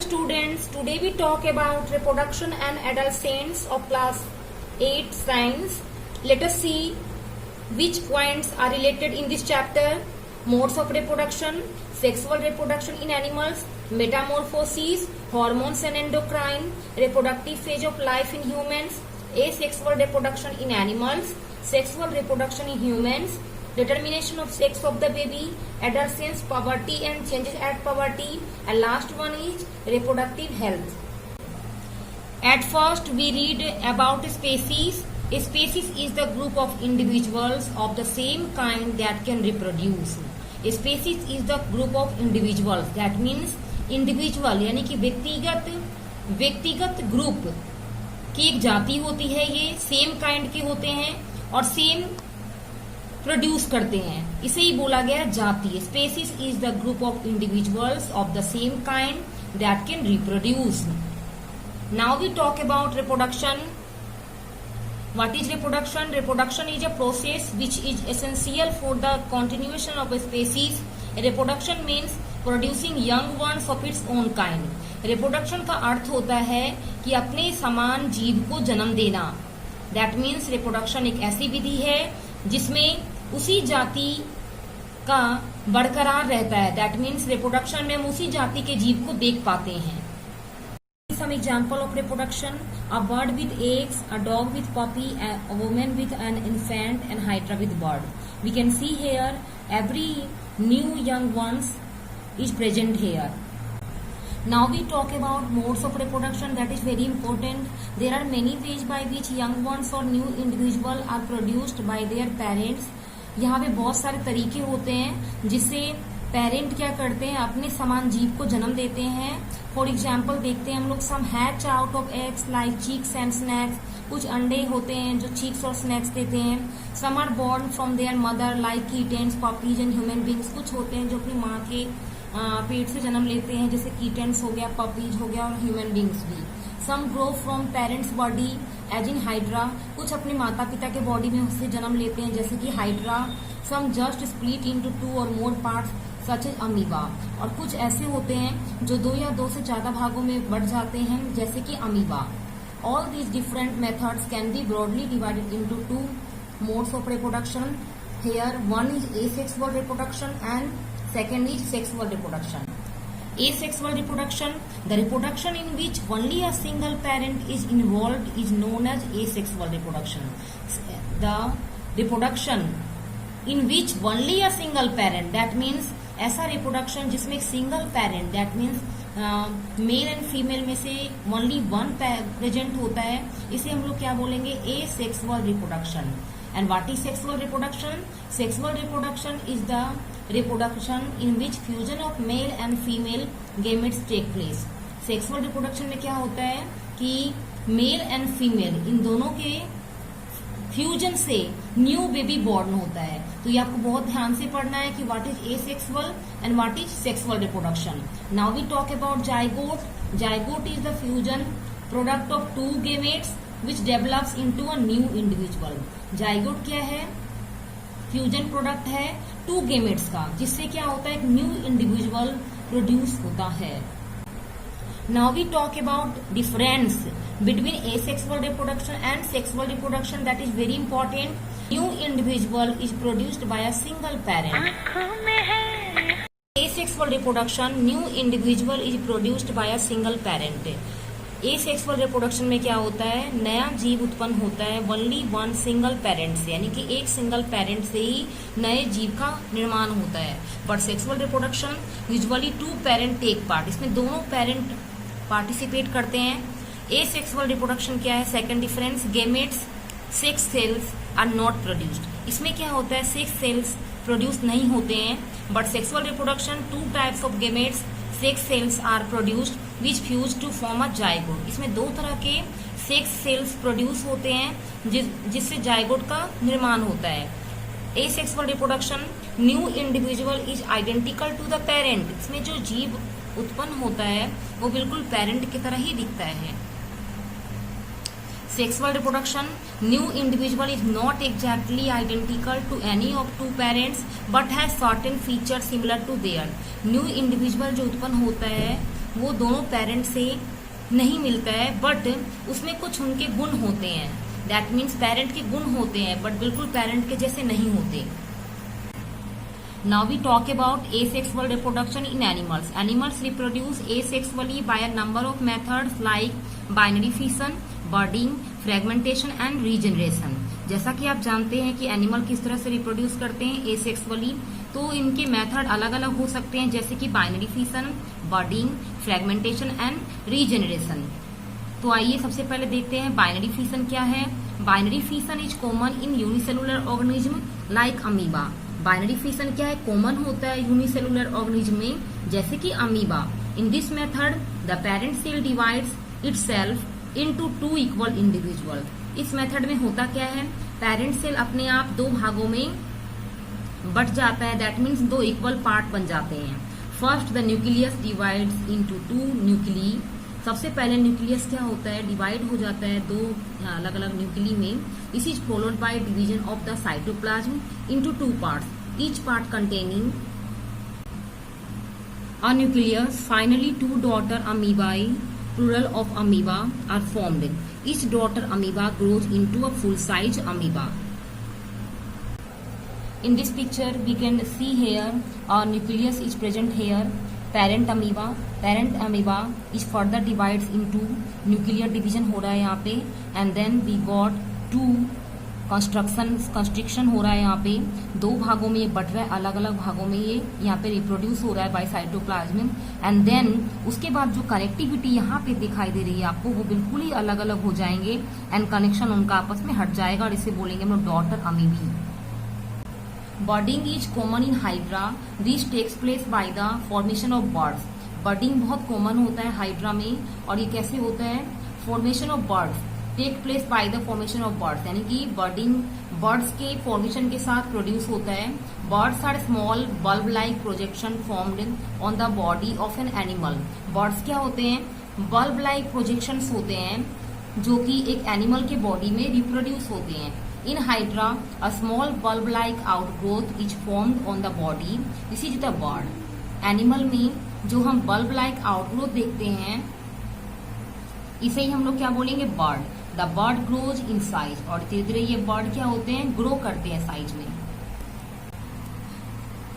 students, today we talk about reproduction and adolescence of class 8 science. Let us see which points are related in this chapter. Modes of reproduction, sexual reproduction in animals, metamorphosis, hormones and endocrine, reproductive phase of life in humans, asexual reproduction in animals, sexual reproduction in humans, determination of sex of the baby, adolescence, puberty and changes at puberty, and last one is reproductive health. At first we read about species. A species is the group of individuals of the same kind that can reproduce. A species is the group of individuals, that means individual यानी कि व्यक्तिगत group की एक जाति होती है, ये same kind के होते हैं और सेम प्रोड्यूस करते हैं, इसे ही बोला गया जाति. Species is the group of individuals of the same kind that can reproduce. Now we talk about reproduction. What is reproduction? Reproduction is a process which is essential for the continuation of a species. Reproduction means producing young ones of its own kind. Reproduction का अर्थ होता है कि अपने समान जीव को जन्म देना. That means reproduction एक ऐसी विधि है जिसमें उसी जाति का बरकरार रहता है. That means reproduction में हम उसी जाति के जीव को देख पाते हैं. Some example of reproduction: a bird with eggs, a dog with puppy, a woman with an infant, and hydra with bird. We can see here every new young ones is present here. Now we talk about modes of reproduction. That is very important. There are many ways by which young ones or new individual are produced by their parents. यहाँ पे बहुत सारे तरीके होते हैं जिससे parent क्या करते हैं, अपने समान जीव को जन्म देते हैं. फॉर एग्जाम्पल देखते हैं हम लोग, some hatch out of eggs like chicks and snakes. कुछ अंडे होते हैं जो चीक्स और स्नैक्स देते हैं. Some are born from their mother like kittens, puppies and human beings. कुछ होते हैं जो अपनी माँ के पेट से जन्म लेते हैं, जैसे कीटेंस हो गया, पपीज हो गया और ह्यूमन बींग्स भी. Some grow from parents body as in hydra. कुछ अपने माता पिता के बॉडी में उससे जन्म लेते हैं, जैसे कि हाइड्रा. सम जस्ट स्प्लिट इनटू 2 और मोर पार्ट्स सच एज अमीबा. और कुछ ऐसे होते हैं जो 2 या 2 से ज्यादा भागों में बढ़ जाते हैं, जैसे कि amoeba. All these different methods can be broadly divided into 2 modes of reproduction. Here one is asexual reproduction and second is sexual reproduction. Asexual reproduction, the reproduction in which only a single parent is involved is known as asexual reproduction. The reproduction in which only a single parent, that means ऐसा reproduction जिसमें एक single parent, that means male and female में से only one present होता है, इसे हम लोग क्या बोलेंगे, asexual reproduction. And what is sexual reproduction? Sexual reproduction is the reproduction in which fusion of male and female gametes take place. Sexual reproduction में क्या होता है कि मेल एंड फीमेल इन दोनों के फ्यूजन से न्यू बेबी बॉर्न होता है. तो ये आपको बहुत ध्यान से पढ़ना है कि what is asexual and what is sexual reproduction. Now we talk about zygote. Zygote is the fusion product of 2 gametes which develops into a new individual. Zygote क्या है? फ्यूजन प्रोडक्ट है 2 गेमेट्स का, जिससे क्या होता है, एक न्यू इंडिविजुअल प्रोड्यूस होता है. Now we talk about difference between asexual reproduction and sexual reproduction. That is very important. New individual is produced by a single parent. Asexual reproduction, new individual is produced by a single parent. Asexual reproduction में क्या होता है, नया जीव उत्पन्न होता है only one single parent से, यानी कि एक सिंगल पेरेंट से ही नए जीव का निर्माण होता है. But sexual reproduction usually 2 parent take part, इसमें दोनों पेरेंट पार्टिसिपेट करते हैं. एसेक्सुअल रिप्रोडक्शन क्या है? Second difference, gametes 6 cells are not produced. इसमें क्या होता है, 6 सेल्स प्रोड्यूस नहीं होते हैं. But sexual reproduction 2 types of gametes 6 cells are produced which fuse to form a zygote. इसमें 2 तरह के 6 सेल्स प्रोड्यूस होते हैं जिससे जाइगोट का निर्माण होता है. Asexual reproduction, new individual is identical to the parent. इसमें जो जीव उत्पन्न होता है वो बिल्कुल पेरेंट की तरह ही दिखता है. Sexual reproduction, new individual is not exactly identical to any of two parents but has certain features similar to their. New individual जो उत्पन्न होता है वो दोनों पेरेंट से नहीं मिलता है, बट उसमें कुछ उनके गुण होते हैं। दैट मीन्स पेरेंट के गुण होते हैं बट बिल्कुल पेरेंट के जैसे नहीं होते। Now we talk about asexual reproduction in animals. Animals reproduce asexually by a number of methods like binary fission, budding, fragmentation and regeneration. जैसा कि आप जानते हैं कि एनिमल किस तरह से रिप्रोड्यूस करते हैं एसेक्सुअली, तो इनके मेथड अलग अलग हो सकते हैं, जैसे कि binary fission, budding, fragmentation and regeneration. तो आइए सबसे पहले देखते हैं बाइनरी फिशन क्या है। Binary fission is common in unicellular organism like amoeba. Binary fission क्या है, कॉमन होता है यूनिसेलुलर ऑर्गेनिज्म में, जैसे कि amoeba. In this method the parent cell divides itself into two equal individual. इस मेथड में होता क्या है, पेरेंट सेल अपने आप दो भागों में बट जाता है। दैट मीन्स दो इक्वल पार्ट बन जाते हैं। First the nucleus divides into two nuclei. सबसे पहले न्यूक्लियस क्या होता है, डिवाइड हो जाता है दो अलग अलग न्यूक्ली में। This is followed by division of the cytoplasm into two parts, each part containing a nucleus. Finally, two daughter amoebae, plural of amoeba, are formed. Each daughter amoeba grows into a full-size amoeba. In this picture, we can see here a nucleus is present here. Parent amoeba is further divides into nuclear division हो रहा है यहाँ पे, and then we got two construction हो रहा है। यहाँ पे दो भागों में ये बट रहा है, अलग अलग भागों में ये यहाँ पे रिप्रोड्यूस हो रहा है बाय साइटोप्लाज्म। एंड देन उसके बाद जो कनेक्टिविटी यहाँ पे दिखाई दे रही है आपको, वो बिल्कुल ही अलग अलग हो जाएंगे एंड कनेक्शन उनका आपस में हट जाएगा, और इसे बोलेंगे हम लोग daughter amoebae. Budding is common in hydra. This takes place by the formation of buds. Budding बहुत कॉमन होता है हाइड्रा में, और ये कैसे होता है, formation of buds take place by the formation of buds, यानी कि बर्डिंग बर्ड्स के फॉर्मेशन के साथ प्रोड्यूस होता है। Buds are small bulb like projection formed on the body of an animal. Buds क्या होते हैं, बल्ब लाइक प्रोजेक्शंस होते हैं जो कि एक एनिमल के बॉडी में रिप्रोड्यूस होते हैं। In hydra a small bulb like outgrowth is formed on the body, this is the bird. Animal में जो हम बल्ब लाइक आउटग्रोथ देखते हैं इसे ही हम लोग क्या बोलेंगे, bird. The bird grows in size, और धीरे धीरे ये बर्ड क्या होते हैं, ग्रो करते हैं साइज में।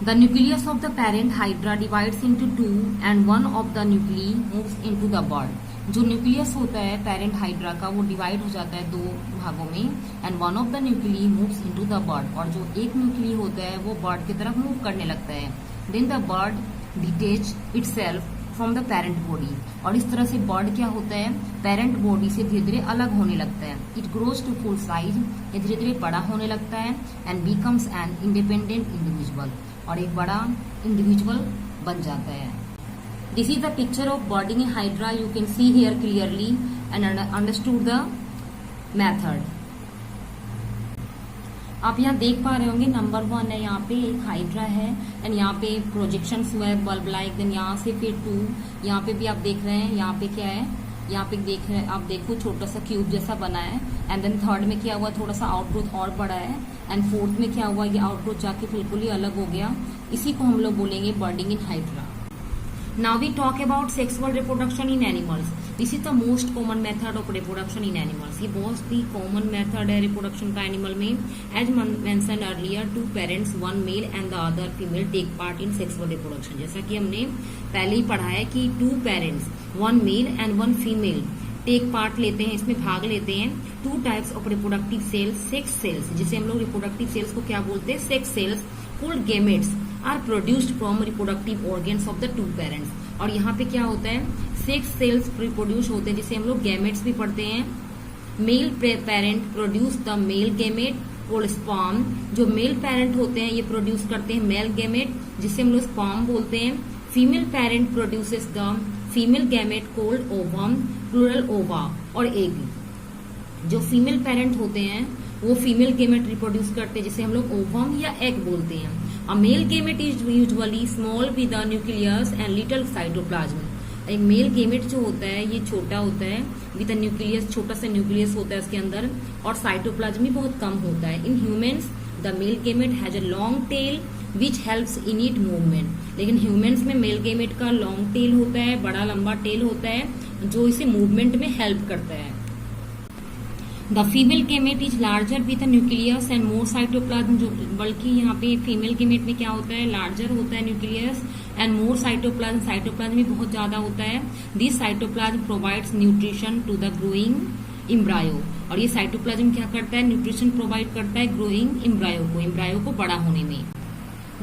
The nucleus of the parent hydra divides into two and one of the nuclei moves into the bird. जो न्यूक्लियस होता है पेरेंट हाइड्रा का, वो डिवाइड हो जाता है दो भागों में, and one of the nuclei moves into the bird, और जो एक न्यूक्ली होता है वो बर्ड की तरफ मूव करने लगता है। Then the bud detach itself from the parent body, और इस तरह से बर्ड क्या होता है, पेरेंट बॉडी से धीरे धीरे अलग होने लगता है। It grows to full size, ये धीरे धीरे बड़ा होने लगता है, and becomes an independent individual, और एक बड़ा इंडिविजुअल बन जाता है। This is the picture of budding in hydra. You can see here clearly and understood the method. आप यहाँ देख पा रहे होंगे, नंबर 1 है, यहाँ पे एक हाइड्रा है एंड यहाँ पे प्रोजेक्शंस हुआ है बल्ब लाइक। देन यहाँ से फिर 2, यहाँ पे भी आप देख रहे हैं, यहाँ पे क्या है, यहाँ पे देख रहे हैं आप, देखो छोटा सा क्यूब जैसा बना है। एंड देन 3rd में क्या हुआ, थोड़ा सा आउटग्रोथ और बड़ा है, एंड 4th में क्या हुआ, ये आउटग्रोथ जाके बिल्कुल ही अलग हो गया। इसी को हम लोग बोलेंगे budding in hydra. Now we talk about sexual reproduction in animals. This is the most common method of reproduction in animals. ये बहुत ही common method है reproduction का animal में. As mentioned earlier, two parents, one male and the other female, take part in sexual reproduction. जैसा कि हमने पहले ही पढ़ा है कि two parents, one male and one female, take part लेते हैं, इसमें भाग लेते हैं। 2 types of reproductive cells, sex cells, जिसे हम लोग रिप्रोडक्टिव सेल्स को क्या बोलते हैं, sex cells, called gametes, are produced from reproductive organs of the 2 parents. और यहाँ पे क्या होता है, सेक्स सेल्स रिप्रोड्यूस होते हैं, जिसे हम लोग गैमेट्स भी पढ़ते हैं। Male parent produce the male gamete called sperm. जो मेल पेरेंट होते हैं ये प्रोड्यूस करते हैं मेल गैमेट, जिसे हम लोग स्पर्म बोलते हैं। Female parent produces the female gamete called ovum, plural ova, और एग। जो फीमेल पेरेंट होते हैं वो फीमेल गैमेट रिप्रोड्यूस करते हैं, जिसे हम लोग ओवम या एग बोलते हैं। A male gamete is usually small with the nucleus and little cytoplasm. एक मेल गैमेट जो होता है ये छोटा होता है, विद द न्यूक्लियस, छोटा सा न्यूक्लियस होता है इसके अंदर, और साइटोप्लाज्म भी बहुत कम होता है। In humans the male gamete has a long tail which helps in it movement. लेकिन ह्यूमंस में मेल गेमेट का लॉन्ग टेल होता है, बड़ा लंबा टेल होता है जो इसे मूवमेंट में हेल्प करता है। The female gamete is larger with a nucleus and more cytoplasm, जो बल्कि यहाँ पे फीमेल गेमेट में क्या होता है, लार्जर होता है nucleus and more cytoplasm, cytoplasm भी बहुत ज्यादा होता है। This cytoplasm provides nutrition to the growing embryo, और ये साइटोप्लाज्म क्या करता है, न्यूट्रिशन प्रोवाइड करता है ग्रोइंग इम्ब्रायो को बड़ा होने में।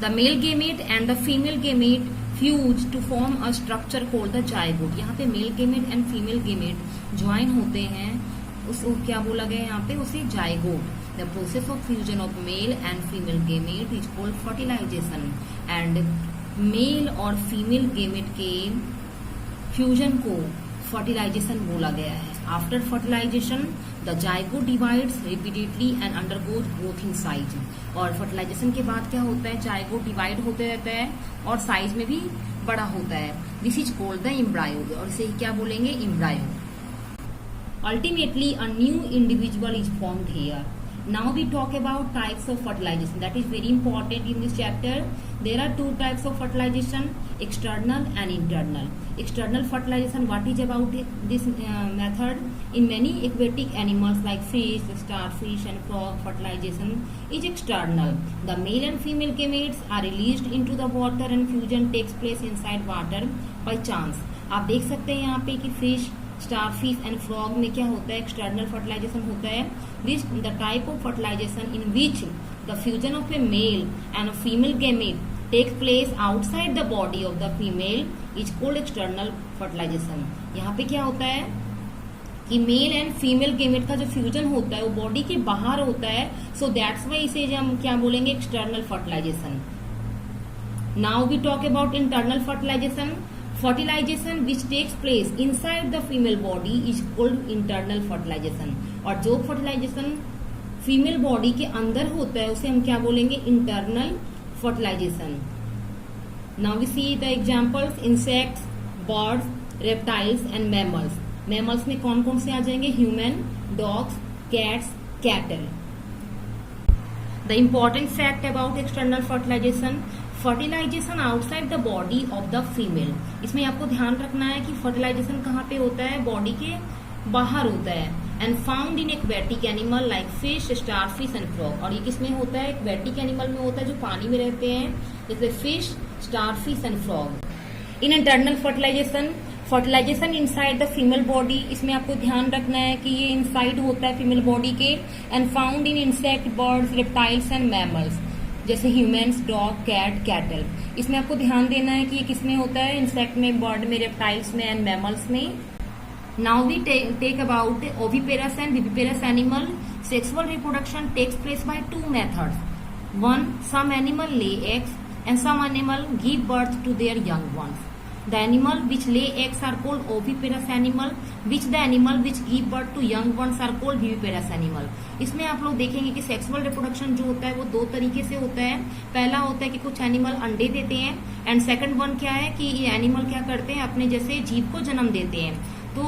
The male gamete and the female gamete fuse to form a structure called the zygote. यहाँ पे male gamete and female gamete join होते हैं, उसको क्या बोला गया यहाँ पे, उसे zygote. The process of fusion of male and female gamete is called fertilization, and male और फीमेल गेमेट के फ्यूजन को फर्टिलाइजेशन बोला गया है। After fertilization the zygote divides repeatedly and undergoes growth in size, और फर्टिलाइजेशन के बाद क्या होता है, जायगोट डिवाइड होते रहता है और साइज में भी बड़ा होता है। This is called the embryo, और इसे क्या बोलेंगे, embryo. Ultimately, a new individual is formed here. Now we talk about types of fertilization. That is very important in this chapter. There are two types of fertilization: external and internal. External fertilization. What is about this method? In many aquatic animals like fish, starfish, and frog, fertilization is external. The male and female gametes are released into the water, and fusion takes place inside water by chance. आप देख सकते हैं यहाँ पे कि fish, starfish and frog में क्या होता है, एक्सटर्नल फर्टिलाइजेशन होता है। This the type of fertilization in which the fusion of a male and female gamete take place outside the body of the female is called external fertilization. यहाँ पे क्या होता है कि मेल एंड फीमेल गेमेट का जो fusion होता है वो बॉडी के बाहर होता है, सो दैट्स वाई इसे हम क्या बोलेंगे, external fertilization. Now we talk about internal fertilization. Fertilization which takes place inside the female body is called internal fertilization, और जो फर्टिलाइजेशन फीमेल बॉडी के अंदर होता है उसे हम क्या बोलेंगे, internal fertilization. Now we see the examples, insects, birds, reptiles and mammals. Mammals में कौन कौन से आ जाएंगे, human, dogs, cats, cattle. The important fact about external fertilization, fertilization outside the body of the female. इसमें आपको ध्यान रखना है कि फर्टिलाइजेशन कहाँ पे होता है, बॉडी के बाहर होता है। And found in aquatic animal like fish, starfish and frog, और ये किसमें होता है, एक्वेटिक एनिमल में होता है जो पानी में रहते हैं, जैसे fish, starfish and frog. In internal fertilization, fertilization inside the female body, इसमें आपको ध्यान रखना है कि ये इनसाइड होता है फीमेल बॉडी के। And found in insect, birds, reptiles and mammals, जैसे ह्यूमंस, डॉग, कैट, कैटल। इसमें आपको ध्यान देना है कि ये किसमें होता है, इंसेक्ट में, बर्ड में, रेप्टाइल्स में एंड मैमल्स में। Now we take about oviparous and viviparous animal. Sexual reproduction takes place by two methods. One, some animal lay eggs and some animal give birth to their young ones. The animal which lay eggs are called oviparous animal, which the animal which give birth to young ones are called viviparous animal. इसमें आप लोग देखेंगे कि sexual reproduction जो होता है वो दो तरीके से होता है। पहला होता है कि कुछ एनिमल अंडे देते हैं, एंड सेकंड वन क्या है कि ये एनिमल क्या करते हैं, अपने जैसे जीव को जन्म देते हैं। तो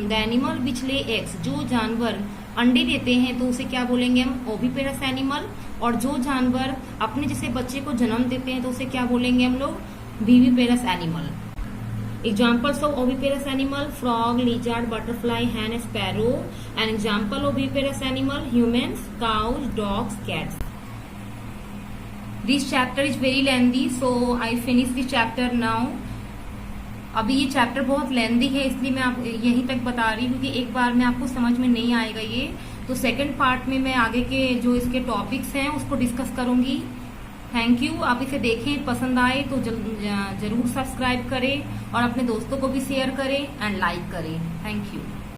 the animal which lay eggs, जो जानवर अंडे देते हैं तो उसे क्या बोलेंगे हम, ओविपेरस एनिमल, और जो जानवर अपने जैसे बच्चे को जन्म देते हैं तो उसे क्या बोलेंगे हम लोग, viviparous animal. Examples of oviparous animal: frog, lizard, butterfly, hen, sparrow. An example of viviparous animal: humans, cows, dogs, cats. This chapter is very lengthy, so I finish this chapter now. अभी ये chapter बहुत लेंदी है, इसलिए मैं आप यहीं तक बता रही हूँ कि एक बार में आपको समझ में नहीं आएगा ये, तो सेकंड पार्ट में मैं आगे के जो इसके टॉपिक्स हैं उसको डिस्कस करूंगी। Thank you. आप इसे देखें, पसंद आए तो जरूर सब्सक्राइब करें और अपने दोस्तों को भी शेयर करें एंड लाइक करें। Thank you.